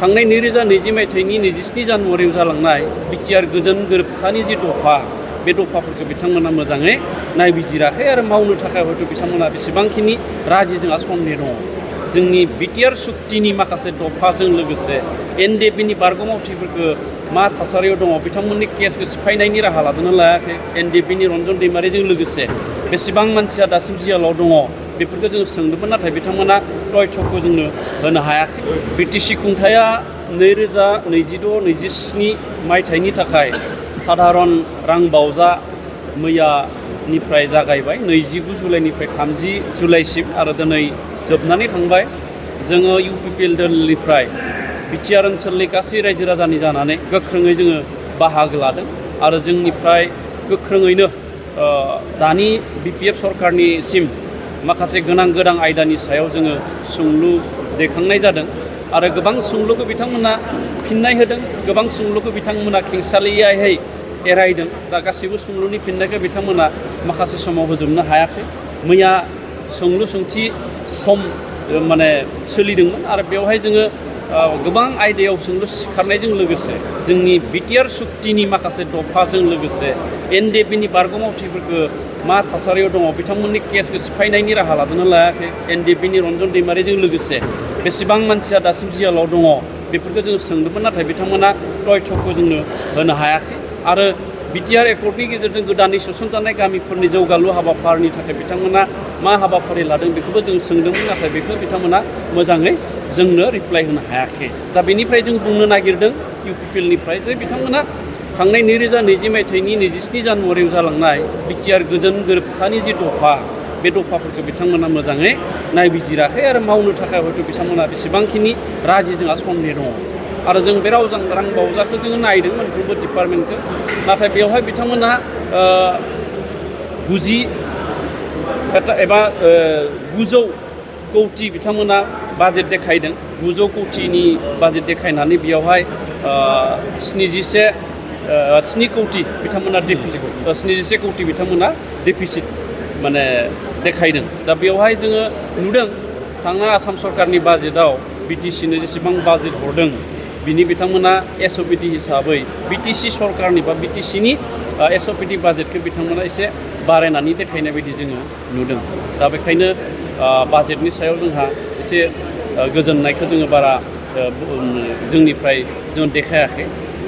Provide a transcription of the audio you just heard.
थांनाय 2020 मायथाइनि 27 जानुवारियाव जालांनाय बिटिआर गोजोन गोरोबथानि जि दफा बे दफाफोरखौ बिथांमोना मोजाङै नायबिजिराखै आरो मावनो थाखाय हयथ' बिथांमोना बेसेबांखिनि राजि जोंहा सन्देह दङ। जोंनि बिटिआर सुक्तिनि माखासे दफाजों लोगोसे एनडिएफबिनि बारग' मावथिफोरखौ मा थासारियाव दङ बिथांमोननि केसखौ सिफायनायनि राहा लादोंना लायाखै एनडिएफबिनि रन्जन दैमारिजों लोगोसे बेसेबां मानसिया दासिम जियालाव दङ बेफोरखौ जों सोंदोंमोन नाथाय बिथांमोना तथ्यखौ जोंनो होनो हायाखै। बिटिसि खुंथाया 2026-27 मायथाइनि थाखाय साधारन रां बावजा मैयानिफ्राय जागायबाय 29 जुलाइनिफ्राय 30 जुलाइसिम आरो दिनै जोबनानै थांबाय। जोङो इउपिपिएल दोलनिफ्राय बिटिआर ओनसोलनि गासै रायजो राजानि जानानै गोख्रोङै जोङो बाहागो लादों आरो जोंनिफ्राय गोख्रोङैनो दानि बिपिएफ सरकारनिसिम माखासे गोनां आयदानि सायाव जोङो सोंलु दैखांनाय जादों आरो गोबां सोंलुखौ बिथांमोना फिननाय होदों, गोबां सोंलुखौ बिथांमोना खेंसालियायै एरायदों। दा गासैबो सोंलुनि फिननायखौ बिथांमोना माखासे समाव होजोबनो हायाखै। मैया सोंलु सोंथि सम सोलिदोंमोन आरो बेवहाय जोङो गोबां आयदायाव सोंलु सिखारनायजों लोगोसे जोंनि बिटिआर सुक्तिनि माखासे दफाजों लोगोसे एनडिएफबिनि बारग' मावथिफोरखौ मा थासारियाव दङ बिथांमोननि केसखौ सिफायनायनि राहा लादोंना लायाखै एनडिएफबिनि रन्जन दैमारिजों लोगोसे बेसेबां मानसिया दासिम जियालाव दङ बेफोरखौ जों सोंदोंमोन नाथाय बिथांमोना तथ्यखौ जोंनो होनो हायाखै आरो बिटिआर एकर्डनि गेजेरजों गोदानै सोसनजानाय गामिफोरनि जौगालु हाबाफारिनि थाखाय बिथांमोना मा हाबाफारि लादों बेखौबो जों सोंदोंमोन नाथाय बेखौ बिथांमोना मोजाङै जोंनो रिप्लाइ होनो हायाखै। दा बेनिफ्राय जों बुंनो नागिरदों इउपिपिएलनिफ्राय जे बिथांमोना थांनाय 2020 मायथाइनि 27 जानुवारियाव जालांनाय बिटिआर गोजोन गोरोबथानि जि दफा बे दफाफोरखौ बिथांमोना मोजाङै नायबिजिराखै आरो मावनो थाखाय हयथ' बिथांमोना बेसेबांखिनि राजि जोंहा सन्देह दङ आरो जों बे रां बावजाखौ जोङो नायदों मोनफ्रोमबो डिपार्टमेन्टखौ नाथाय बेवहाय बिथांमोना 90 एबा 900 कौटि बिथांमोना बाजेट देखायदों। 900 कौटिनि बाजेट देखायनानै बेयावहाय 7 कौटि बिथांमोना डेफिसिट 77 कौटि बिथांमोना डेफिसिट देखायदों। दा बेवहाय जोङो नुदों थांनाय आसाम सरकारनि बाजेटआव बिटिसिनो जेसेबां बाजेट हरदों बिनि बिथांमोना एसअपिडि हिसाबै बिटिसि सरकारनि बा बिटिसिनि एसअपिडि बाजेटखौ बिथांमोना एसे बारायनानै देखायनाय बायदि जोङो नुदों। दा बेखायनो बाजेटनि सायाव जोंहा एसे गोजोननायखौ जोङो बारा जोंनिफ्राय जों देखायाखै।